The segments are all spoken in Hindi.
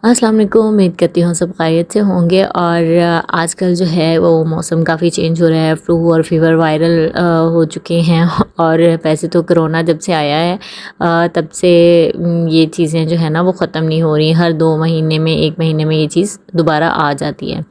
अस्सलाम वालेकुम। उम्मीद करती हूँ सब खैरियत से होंगे। और आजकल जो है वो मौसम काफ़ी चेंज हो रहा है, फ्लू और फीवर वायरल हो चुके हैं। और वैसे तो कोरोना जब से आया है तब से ये चीज़ें जो है ना वो ख़त्म नहीं हो रही। हर 2 महीने में 1 महीने में ये चीज़ दोबारा आ जाती है।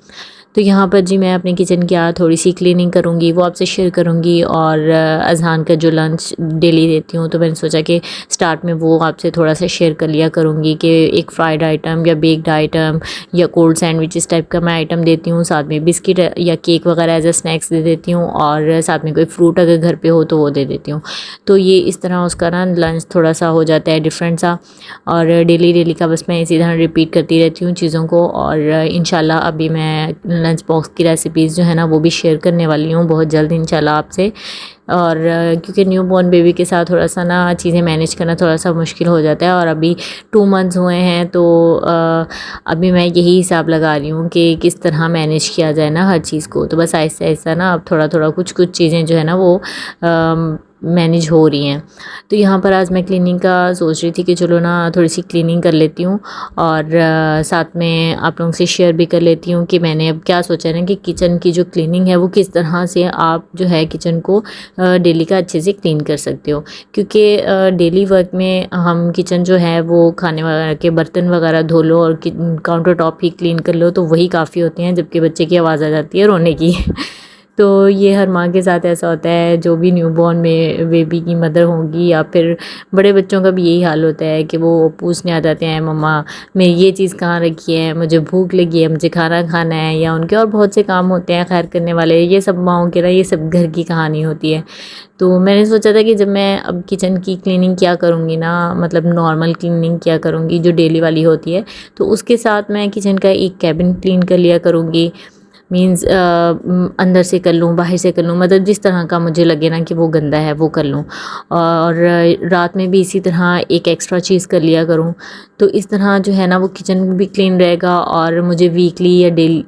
तो यहाँ पर जी मैं अपने किचन की आज थोड़ी-सी क्लीनिंग करूँगी, वो आपसे शेयर करूँगी। और अज़ान का जो लंच डेली देती हूँ, तो मैंने सोचा कि स्टार्ट में वो आपसे थोड़ा-सा शेयर कर लिया करूँगी कि एक फ्राइड आइटम या बेक्ड आइटम या कोल्ड सैंडविचेस टाइप का मैं आइटम देती हूँ। साथ में बिस्किट या केक वगैरह एज़ अ स्नैक्स दे देती हूँ, और साथ में कोई फ्रूट अगर घर पे हो तो वो दे देती हूँ। तो ये इस तरह उसका ना लंच थोड़ा-सा हो जाता है डिफरेंट सा। और डेली का बस मैं इसी तरह रिपीट करती रहती हूँ चीज़ों को। और इंशाल्लाह अभी मैं लंच बॉक्स की रेसिपीज़ जो है ना वो भी शेयर करने वाली हूँ बहुत जल्द इंशाल्लाह आपसे। और क्योंकि न्यू बॉर्न बेबी के साथ थोड़ा-सा ना चीज़ें मैनेज करना थोड़ा-सा मुश्किल हो जाता है। और अभी 2 मंथ्स हुए हैं, तो अभी मैं यही हिसाब लगा रही हूँ कि किस तरह मैनेज किया जाए ना हर चीज़ को। तो बस आहिस्ता-आहिस्ता ना अब थोड़ा-थोड़ा कुछ-कुछ चीज़ें जो है ना वो मैनेज हो रही हैं। तो यहाँ पर आज मैं क्लीनिंग का सोच रही थी कि चलो ना थोड़ी-सी क्लीनिंग कर लेती हूँ। और साथ में आप लोगों से शेयर भी कर लेती हूँ कि मैंने अब क्या सोचा है ना कि किचन की जो क्लीनिंग है वो किस तरह से आप जो है किचन को डेली का अच्छे से क्लीन कर सकते हो। क्योंकि डेली वर्क में हम किचन जो है वो खाने वगैरह के बर्तन वगैरह धो लो और काउंटर टॉप ही क्लीन कर लो तो वही काफ़ी होते हैं, जबकि बच्चे की आवाज़ आ जाती है रोने की। तो ये हर माँ के साथ ऐसा होता है, जो भी न्यूबॉर्न में बेबी की मदर होंगी या फिर बड़े बच्चों का भी यही हाल होता है कि वो पूछने आ जाते हैं, मम्मा मेरी ये चीज़ कहाँ रखी है, मुझे भूख लगी है, मुझे खाना खाना है। या उनके और बहुत से काम होते हैं खैर करने वाले। ये सब माँओं के ना ये सब घर की कहानी होती है। तो मैंने सोचा था कि जब मैं अब किचन की क्लीनिंग किया करूँगी ना, मतलब नॉर्मल क्लीनिंग किया करूँगी जो डेली वाली होती है, तो उसके साथ मैं किचन का एक कैबिन क्लीन कर लिया करूँगी। मीन्स अंदर से कर लूँ, बाहर से कर लूँ, मतलब जिस तरह का मुझे लगे ना कि वो गंदा है वो कर लूँ। और रात में भी इसी तरह एक एक्स्ट्रा चीज़ कर लिया करूँ। तो इस तरह जो है ना वो किचन भी क्लीन रहेगा। और मुझे वीकली या डेली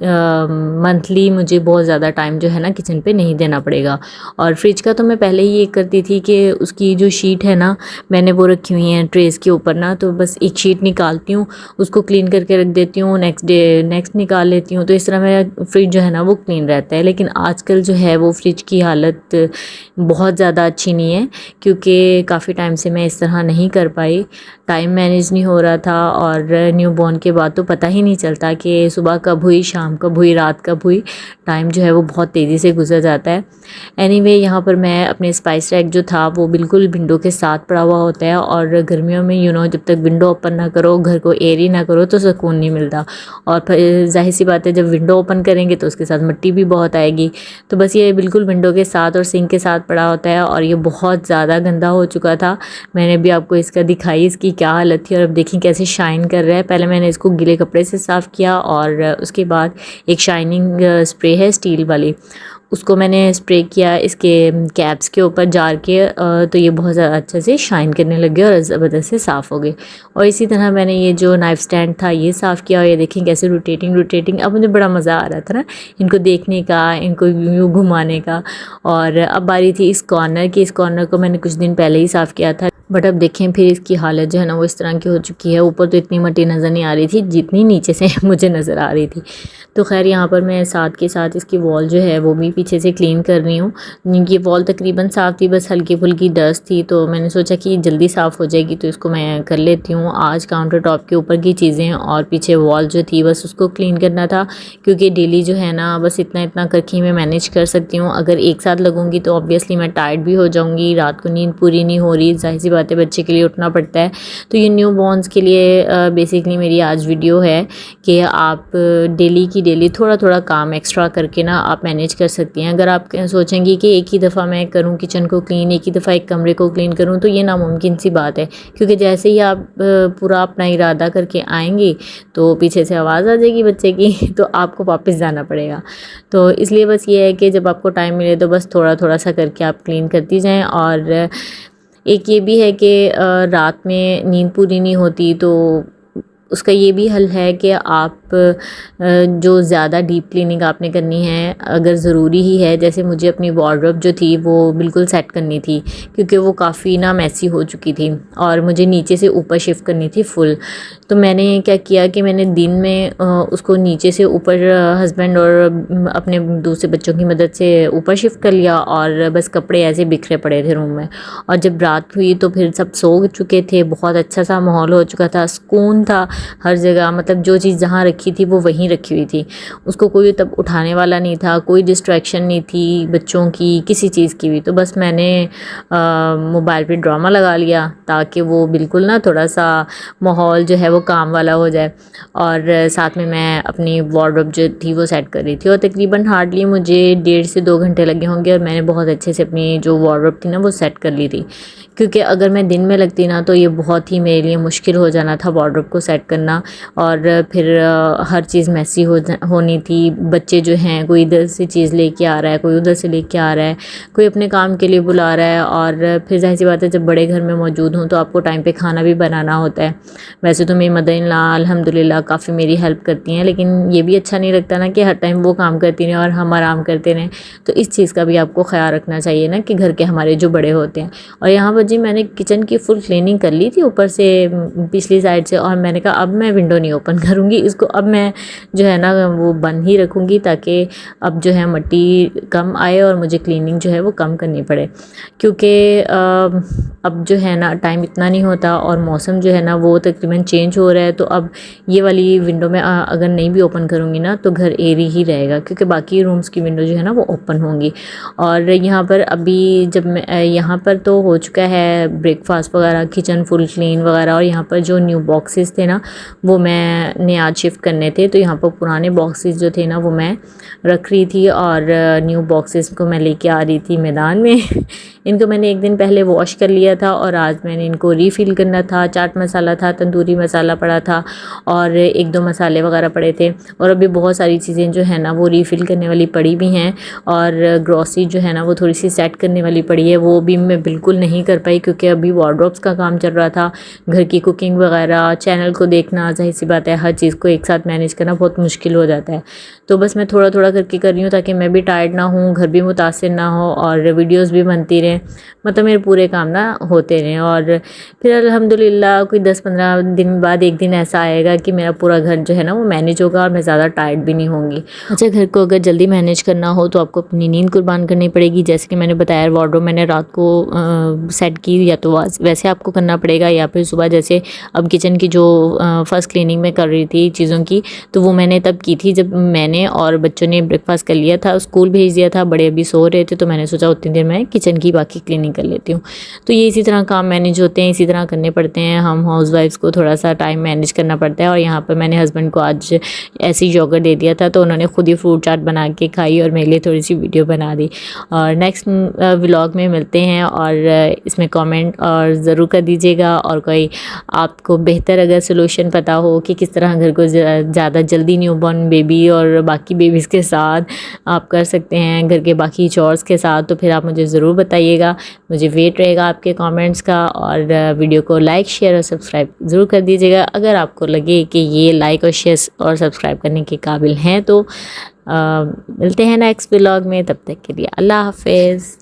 मंथली मुझे बहुत ज़्यादा टाइम जो है ना किचन पे नहीं देना पड़ेगा। और फ्रिज का तो मैं पहले ही ये करती थी कि उसकी जो शीट है ना मैंने वो रखी हुई है ट्रेस के ऊपर ना, तो बस एक शीट निकालती हूँ, उसको क्लीन करके रख देती हूँ, नेक्स्ट डे नेक्स्ट निकाल लेती हूँ। तो इस तरह मेरा फ्रिज जो है ना वो क्लीन रहता है। लेकिन आजकल जो है वो फ्रिज की हालत बहुत ज़्यादा अच्छी नहीं है, क्योंकि काफ़ी टाइम से मैं इस तरह नहीं कर पाई, टाइम मैनेज नहीं हो रहा था। और न्यू बॉर्न के बाद तो पता ही नहीं चलता कि सुबह कब हुई, शाम कब हुई, रात कब हुई। टाइम जो है वो बहुत तेज़ी से गुजर जाता है। एनीवे यहाँ पर मैं अपने स्पाइस रैक जो था वो बिल्कुल विंडो के साथ पड़ा हुआ होता है। और गर्मियों में जब तक विंडो ओपन ना करो, घर को एयर ही ना करो, तो सुकून नहीं मिलता। और फिर ज़ाहिर सी बात है जब विंडो ओपन करेंगे तो उसके साथ मिट्टी भी बहुत आएगी। तो बस ये बिल्कुल विंडो के साथ और सिंक के साथ पड़ा होता है, और ये बहुत ज़्यादा गंदा हो चुका था। मैंने भी आपको इसका दिखाई इसकी क्या हालत थी, और अब देखिए कैसे शाइन कर रहा है। पहले मैंने इसको गीले कपड़े से साफ़ किया, और उसके बाद एक शाइनिंग स्प्रे है स्टील वाली, उसको मैंने स्प्रे किया इसके कैप्स के ऊपर जार के, तो ये बहुत ज़्यादा अच्छे से शाइन करने लगे और ज़बरदस्त से साफ़ हो गए। और इसी तरह मैंने ये जो नाइफ़ स्टैंड था ये साफ़ किया, और ये देखें कैसे रोटेटिंग अब मुझे बड़ा मज़ा आ रहा था ना इनको देखने का, इनको यूँ घुमाने का। और अब बारी थी इस कॉर्नर की। इस कॉर्नर को मैंने कुछ दिन पहले ही साफ़ किया था, बट अब देखें फिर इसकी हालत जो है ना वो इस तरह की हो चुकी है। ऊपर तो इतनी मट्टी नज़र नहीं आ रही थी जितनी नीचे से मुझे नज़र आ रही थी। तो खैर यहाँ पर मैं साथ के साथ इसकी वॉल जो है वो भी पीछे से क्लीन कर रही हूँ। ये वॉल तकरीबन साफ़ थी, बस हल्की फुल्की डस्ट थी, तो मैंने सोचा कि जल्दी साफ़ हो जाएगी तो इसको मैं कर लेती हूँ आज। काउंटर टॉप के ऊपर की चीज़ें और पीछे वॉल जो थी बस उसको क्लीन करना था, क्योंकि डेली जो है ना बस इतना इतना करके ही मैं मैनेज कर सकती हूँ। अगर एक साथ लगूंगी तो ऑब्वियसली मैं टायर्ड भी हो जाऊँगी, रात को नींद पूरी नहीं हो रही, ज़ाहिर सी बात है बच्चे के लिए उठना पड़ता है। तो ये न्यू बॉर्न्स के लिए बेसिकली मेरी आज वीडियो है कि आप डेली की डेली थोड़ा थोड़ा काम एक्स्ट्रा करके ना आप मैनेज कर सकती हैं। अगर आप सोचेंगी कि एक ही दफ़ा मैं करूं किचन को क्लीन, एक ही दफ़ा एक कमरे को क्लीन करूं, तो ये नामुमकिन सी बात है, क्योंकि जैसे ही आप पूरा अपना इरादा करके आएंगी तो पीछे से आवाज़ आ जाएगी बच्चे की तो आपको वापस जाना पड़ेगा। तो इसलिए बस ये है कि जब आपको टाइम मिले तो बस थोड़ा थोड़ा सा करके आप क्लीन करती जाएँ। और एक ये भी है कि रात में नींद पूरी नहीं होती, तो उसका ये भी हल है कि आप जो ज़्यादा डीप क्लीनिंग आपने करनी है, अगर ज़रूरी ही है, जैसे मुझे अपनी वार्डरोब जो थी वो बिल्कुल सेट करनी थी क्योंकि वो काफ़ी ना मैसी हो चुकी थी और मुझे नीचे से ऊपर शिफ्ट करनी थी फुल। तो मैंने क्या किया कि मैंने दिन में उसको नीचे से ऊपर हस्बैंड और अपने दूसरे बच्चों की मदद से ऊपर शिफ्ट कर लिया और बस कपड़े ऐसे बिखरे पड़े थे रूम में। और जब रात हुई तो फिर सब सो चुके थे, बहुत अच्छा सा माहौल हो चुका था, सुकून था हर जगह, मतलब जो चीज़ जहाँ रखी थी वो वहीं रखी हुई थी, उसको कोई तब उठाने वाला नहीं था, कोई डिस्ट्रैक्शन नहीं थी बच्चों की, किसी चीज़ की भी। तो बस मैंने मोबाइल पे ड्रामा लगा लिया ताकि वो बिल्कुल ना थोड़ा सा माहौल जो है वो काम वाला हो जाए। और साथ में मैं अपनी वार्डरोब जो थी वो सेट कर रही थी और तकरीबन हार्डली मुझे 1.5 से 2 घंटे लगे होंगे और मैंने बहुत अच्छे से अपनी जो वार्डरोब थी ना वो सेट कर ली थी। क्योंकि अगर मैं दिन में लगती ना तो ये बहुत ही मेरे लिए मुश्किल हो जाना था वार्डरोब को सेट करना, और फिर हर चीज़ मैसी होनी थी। बच्चे जो हैं कोई इधर से चीज़ लेके आ रहा है, कोई उधर से लेके आ रहा है, कोई अपने काम के लिए बुला रहा है, और फिर जाहिर सी बात है जब बड़े घर में मौजूद हूँ तो आपको टाइम पे खाना भी बनाना होता है। वैसे तो मेरी मदर इन लॉ अल्हम्दुलिल्लाह काफ़ी मेरी हेल्प करती हैं, लेकिन ये भी अच्छा नहीं लगता ना कि हर टाइम वो काम करती रहें और हम आराम करते रहें। तो इस चीज़ का भी आपको ख्याल रखना चाहिए ना कि घर के हमारे जो बड़े होते हैं। और यहाँ पर जी मैंने किचन की फुल क्लीनिंग कर ली थी ऊपर से पिछली साइड से, और मैंने कहा अब मैं विंडो नहीं ओपन करूँगी, इसको अब मैं जो है ना वो बंद ही रखूँगी ताकि अब जो है मिट्टी कम आए और मुझे क्लीनिंग जो है वो कम करनी पड़े। क्योंकि अब जो है ना टाइम इतना नहीं होता और मौसम जो है ना वो तकरीबन चेंज हो रहा है, तो अब ये वाली विंडो में अगर नहीं भी ओपन करूँगी ना तो घर एरी ही रहेगा, क्योंकि बाकी रूम्स की विंडो जो है ना वो ओपन होंगी। और यहाँ पर अभी जब मैं यहाँ पर तो हो चुका है ब्रेकफास्ट वगैरह, किचन फुल क्लीन वगैरह, और यहाँ पर जो न्यू बॉक्सेस थे ना वो मैंने आज शिफ्ट करने थे, तो यहाँ पर पुराने बॉक्सेस जो थे ना वो मैं रख रही थी और न्यू बॉक्सेस को मैं लेके आ रही थी मैदान में। इनको मैंने एक दिन पहले वॉश कर लिया था और आज मैंने इनको रीफ़िल करना था। चाट मसाला था, तंदूरी मसाला पड़ा था और 1-2 मसाले वगैरह पड़े थे, और अभी बहुत सारी चीज़ें जो है ना वो रीफ़िल करने वाली पड़ी भी हैं, और ग्रॉसरी जो है ना वो थोड़ी सी सेट करने वाली पड़ी है, वो भी मैं बिल्कुल नहीं कर पाई क्योंकि अभी वार्डरोब्स का काम चल रहा था। घर की कुकिंग वगैरह, चैनल को देखना, ज़ाहिर सी बात है हर चीज़ को एक साथ मैनेज करना बहुत मुश्किल हो जाता है। तो बस मैं थोड़ा थोड़ा करके कर रही हूँ ताकि मैं भी टायर्ड ना हूँ, घर भी मुतासिर ना हो और वीडियोस भी बनती रहें, मतलब मेरे पूरे काम ना होते रहें। और फिर अल्हम्दुलिल्लाह कोई 10-15 दिन बाद एक दिन ऐसा आएगा कि मेरा पूरा घर जो है ना वो मैनेज होगा और मैं ज़्यादा टायर्ड भी नहीं होंगी। अच्छा, घर को अगर जल्दी मैनेज करना हो तो आपको अपनी नींद कुर्बान करनी पड़ेगी। जैसे कि मैंने बताया वार्डरोब मैंने रात को सेट की, या तो वैसे आपको करना पड़ेगा या फिर सुबह, जैसे अब किचन की जो फर्स्ट क्लीनिंग में कर रही थी चीज़ों की, तो वो मैंने तब की थी जब मैंने और बच्चों ने ब्रेकफास्ट कर लिया था, स्कूल भेज दिया था, बड़े अभी सो रहे थे, तो मैंने सोचा उतनी देर में किचन की बाकी क्लीनिंग कर लेती हूँ। तो ये इसी तरह काम मैनेज होते हैं, इसी तरह करने पड़ते हैं। हम हाउसवाइफ्स को थोड़ा सा टाइम मैनेज करना पड़ता है। और यहाँ पर मैंने हस्बैंड को आज ऐसी योगर्ट दे दिया था तो उन्होंने खुद ही फ्रूट चाट बना के खाई और मेरे लिए थोड़ी सी वीडियो बना दी। और नेक्स्ट व्लॉग में मिलते हैं, और इसमें कमेंट और ज़रूर कर दीजिएगा, और कोई आपको बेहतर अगर सोल्यूशन पता हो कि किस तरह घर को ज़्यादा जल्दी न्यूबॉर्न बेबी और बाकी बेबीज़ के साथ आप कर सकते हैं, घर के बाकी चॉर्स के साथ, तो फिर आप मुझे ज़रूर बताइएगा। मुझे वेट रहेगा आपके कमेंट्स का, और वीडियो को लाइक, शेयर और सब्सक्राइब ज़रूर कर दीजिएगा अगर आपको लगे कि ये लाइक और शेयर और सब्सक्राइब करने के काबिल हैं। तो मिलते हैं नेक्स्ट व्लॉग में, तब तक के लिए अल्लाह हाफ़िज़।